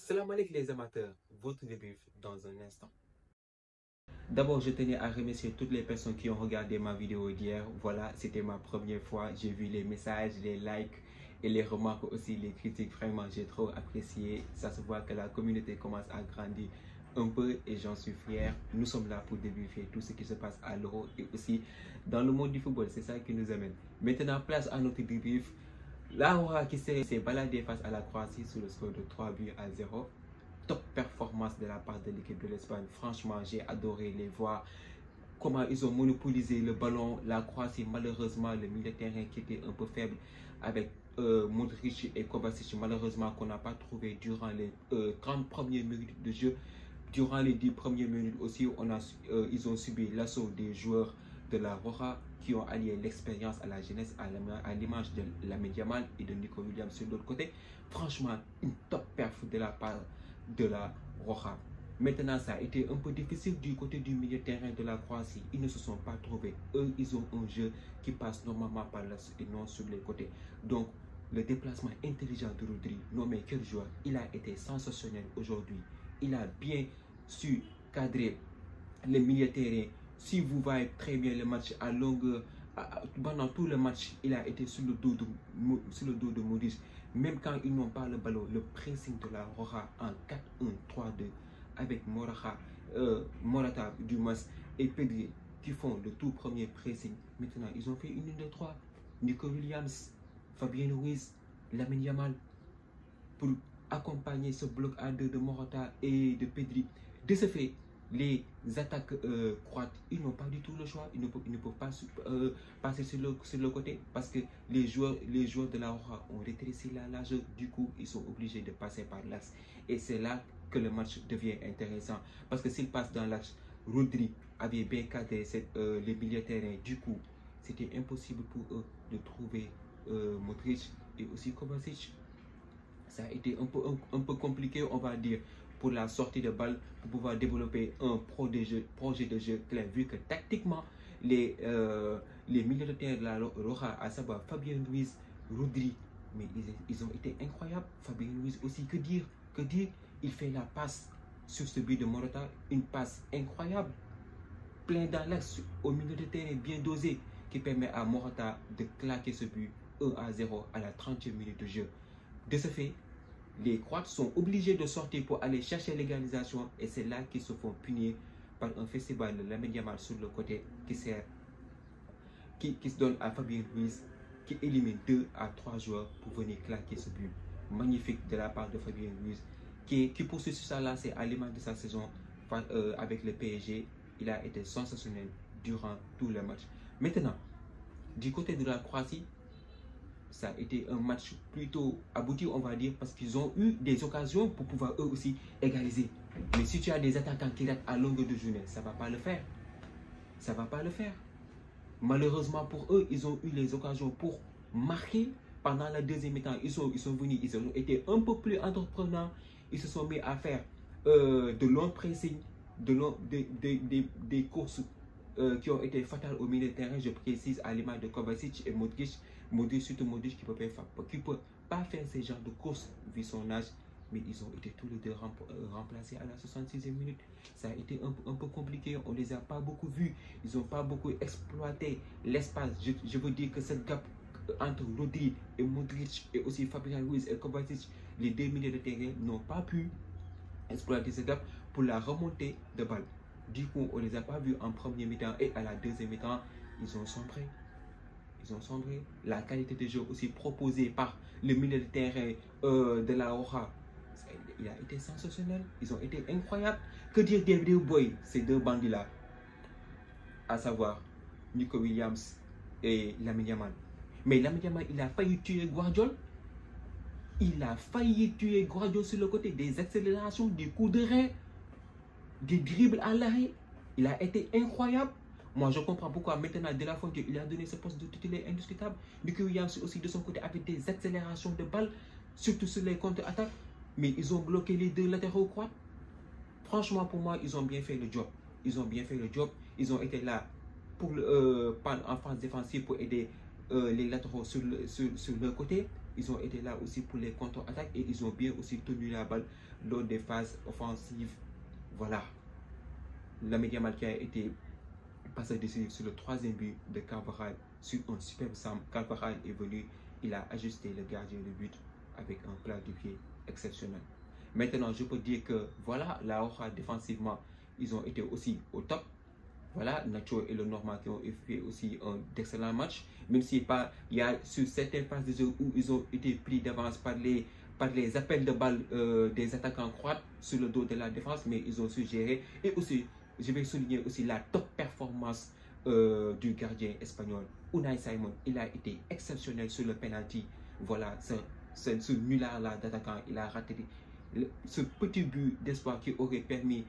Salam alaikum les amateurs, votre débrief dans un instant. D'abord, je tenais à remercier toutes les personnes qui ont regardé ma vidéo d'hier. Voilà, c'était ma première fois. J'ai vu les messages, les likes et les remarques aussi, les critiques. Vraiment, j'ai trop apprécié. Ça se voit que la communauté commence à grandir un peu et j'en suis fier. Nous sommes là pour débriefer tout ce qui se passe à l'Euro et aussi dans le monde du football. C'est ça qui nous amène. Maintenant, place à notre débrief. La Roja qui s'est baladée face à la Croatie sur le score de 3-0. Top performance de la part de l'équipe de l'Espagne. Franchement, j'ai adoré les voir. Comment ils ont monopolisé le ballon. La Croatie, malheureusement, le milieu de terrain qui était un peu faible avec Modric et Kovacic, malheureusement, qu'on n'a pas trouvé durant les 30 premières minutes de jeu. Durant les 10 premières minutes aussi, ils ont subi l'assaut des joueurs de la Roja qui ont allié l'expérience à la jeunesse, à l'image de Lamine Yamal et de Nico Williams sur l'autre côté. Franchement, une top perf de la part de la Roja. Maintenant, ça a été un peu difficile du côté du milieu de terrain de la Croatie. Ils ne se sont pas trouvés. Eux, ils ont un jeu qui passe normalement par là et non sur les côtés. Donc, le déplacement intelligent de Rodri, non mais quel joueur, il a été sensationnel aujourd'hui. Il a bien su cadrer le milieu de terrain. Si vous voyez très bien le match à longueur, pendant tout le match, il a été sur le dos de Modric. Même quand ils n'ont pas le ballon, le pressing de la Roja en 4-1-3-2 avec Morata Dumas et Pedri qui font le tout premier pressing. Maintenant, ils ont fait une ligne de 3. Nico Williams, Fabien Ruiz, Lamine Yamal pour accompagner ce bloc à 2 de Morata et de Pedri. De ce fait, les attaques croates, ils n'ont pas du tout le choix. Ils ne peuvent pas passer sur le côté parce que les joueurs de la Roja ont rétréci la largeur. Du coup, ils sont obligés de passer par l'axe. Et c'est là que le match devient intéressant. Parce que s'ils passent dans l'axe, Rodri avait bien cadré les milieux de terrain. Du coup, c'était impossible pour eux de trouver Modric et aussi Kovacic. Ça a été un peu compliqué, on va dire, pour la sortie de balle, pour pouvoir développer un projet de jeu clair, vu que tactiquement, les milieux de terrain de la Roja, à savoir Fabien Ruiz, Rodri, mais ils ont été incroyables. Fabien Ruiz aussi, que dire, il fait la passe sur ce but de Morata, une passe incroyable, plein dans l'axe au milieu de terrain, bien dosé, qui permet à Morata de claquer ce but 1-0 à la 30e minute de jeu. De ce fait, les Croates sont obligés de sortir pour aller chercher l'égalisation et c'est là qu'ils se font punir par un festival de Lamine Yamal sur le côté qui se donne à Fabien Ruiz qui élimine 2 à 3 joueurs pour venir claquer ce but magnifique de la part de Fabien Ruiz qui poursuit sur sa lancée à l'image de sa saison avec le PSG. Il a été sensationnel durant tout le match. Maintenant, du côté de la Croatie, ça a été un match plutôt abouti, on va dire, parce qu'ils ont eu des occasions pour pouvoir eux aussi égaliser. Mais si tu as des attaquants qui ratent à longueur de journée, ça ne va pas le faire. Ça ne va pas le faire. Malheureusement pour eux, ils ont eu les occasions pour marquer pendant la deuxième mi-temps. Ils sont venus, ils ont été un peu plus entreprenants. Ils se sont mis à faire de longs pressing, des courses qui ont été fatales au milieu de terrain, je précise, à l'image de Kovacic et Modric. Surtout Modric qui ne peut pas faire ce genre de course vu son âge, mais ils ont été tous les deux remplacés à la 66e minute. Ça a été un peu compliqué, on ne les a pas beaucoup vus, ils n'ont pas beaucoup exploité l'espace. Je veux dire que cette gap entre Rodri et Modric et aussi Fabien Ruiz et Kovacic, les deux milieux de terrain n'ont pas pu exploiter ce gap pour la remontée de balle. Du coup, on ne les a pas vus en premier mi-temps et à la deuxième mi-temps, ils ont sombré. La qualité de jeu aussi proposée par le milieu de terrain de la Roja, il a été sensationnel. Ils ont été incroyables. Que dire des deux boys, ces deux bandits-là, à savoir Nico Williams et Lamine Yamal. Mais Lamine Yamal, il a failli tuer Guardiola. Il a failli tuer Guardiola sur le côté, des accélérations, des coups de rein, des dribbles à l'arrêt. Il a été incroyable. Moi, je comprends pourquoi maintenant, de la fois qu'il a donné ce poste de titulaire indiscutable. Nico Williams aussi de son côté avec des accélérations de balles, surtout sur les contre-attaques. Mais ils ont bloqué les deux latéraux croates. Franchement, pour moi, ils ont bien fait le job. Ils ont été là pour en phase défensive pour aider les latéraux sur leur côté. Ils ont été là aussi pour les contre-attaques et ils ont bien aussi tenu la balle lors des phases offensives. Voilà. Lamine Yamal qui a été passé décisif sur le troisième but de Carvajal sur un superbe centre. Carvajal est venu, il a ajusté le gardien de but avec un plat de pied exceptionnel. Maintenant, je peux dire que voilà, la Roja défensivement, ils ont été aussi au top. Voilà, Nacho et le Normand qui ont fait aussi un excellent match. Même s'il y a sur certaines phases de jeu où ils ont été pris d'avance par les appels de balles des attaquants croates sur le dos de la défense, mais ils ont su gérer. Et aussi, je vais souligner aussi la top performance du gardien espagnol, Unai Simon. Il a été exceptionnel sur le penalty. Voilà, ce nulard-là d'attaquant, il a raté ce petit but d'espoir qui aurait permis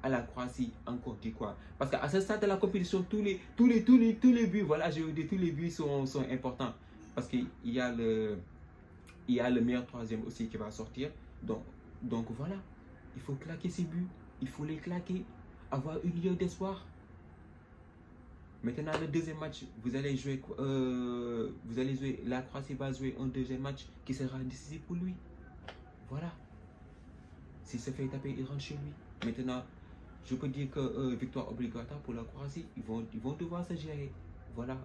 à la Croatie encore dit quoi. Parce qu'à ce stade de la compétition, tous les buts, voilà, je veux dire, tous les buts sont importants. Parce qu'il y a le meilleur troisième aussi qui va sortir. Donc voilà, il faut claquer ces buts. Il faut les claquer. Avoir une lieu d'espoir. Maintenant, le deuxième match, la Croatie va jouer un deuxième match qui sera décisif pour lui. Voilà. S'il se fait taper, il rentre chez lui. Maintenant, je peux dire que victoire obligatoire pour la Croatie, ils vont devoir se gérer. Voilà.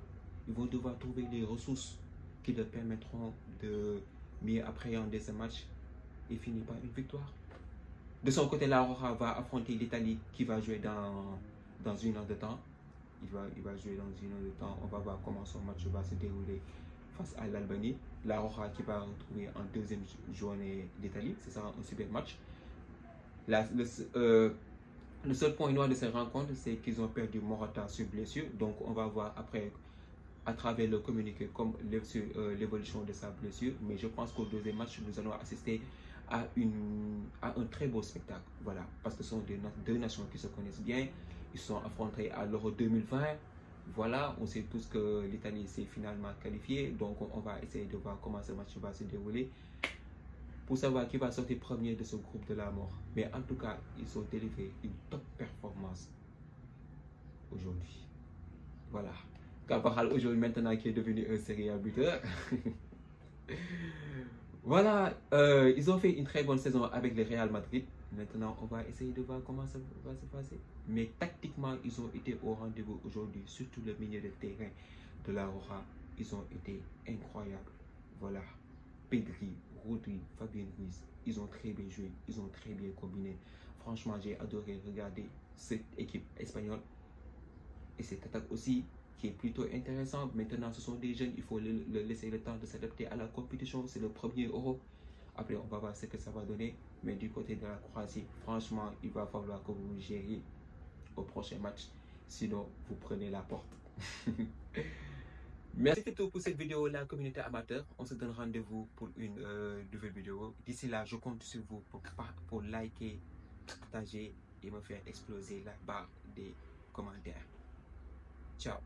Ils vont devoir trouver les ressources qui leur permettront de mieux appréhender ce match et finir par une victoire. De son côté, la Roja va affronter l'Italie qui va jouer dans une heure de temps. Il va jouer dans une heure de temps. On va voir comment son match va se dérouler face à l'Albanie. La Roja qui va retrouver en deuxième journée l'Italie. Ce sera un super match. Le seul point noir de cette rencontre, c'est qu'ils ont perdu Morata sur blessure. Donc, on va voir après, à travers le communiqué, comme l'évolution de sa blessure. Mais je pense qu'au deuxième match, nous allons assister à un très beau spectacle. Voilà, parce que ce sont deux nations qui se connaissent bien. Ils sont affrontés à l'Euro 2020. Voilà, on sait tous que l'Italie s'est finalement qualifiée. Donc, on va essayer de voir comment ce match va se dérouler pour savoir qui va sortir premier de ce groupe de la mort. Mais en tout cas, ils ont délivré une top performance aujourd'hui. Voilà. Carvajal aujourd'hui maintenant qui est devenu un serial buteur. Voilà, ils ont fait une très bonne saison avec le Real Madrid. Maintenant, on va essayer de voir comment ça va se passer. Mais tactiquement, ils ont été au rendez-vous aujourd'hui, surtout le milieu de terrain de la Roja. Ils ont été incroyables. Voilà. Pedri, Rodri, Fabien Ruiz, ils ont très bien joué, ils ont très bien combiné. Franchement, j'ai adoré regarder cette équipe espagnole et cette attaque aussi qui est plutôt intéressante. Maintenant, ce sont des jeunes, il faut leur laisser le temps de s'adapter à la compétition. C'est le premier Euro. Après, on va voir ce que ça va donner. Mais du côté de la Croatie, franchement, il va falloir que vous gériez au prochain match. Sinon, vous prenez la porte. Merci, c'est tout pour cette vidéo, la communauté amateur. On se donne rendez-vous pour une nouvelle vidéo. D'ici là, je compte sur vous pour liker, partager et me faire exploser la barre des commentaires. Ciao.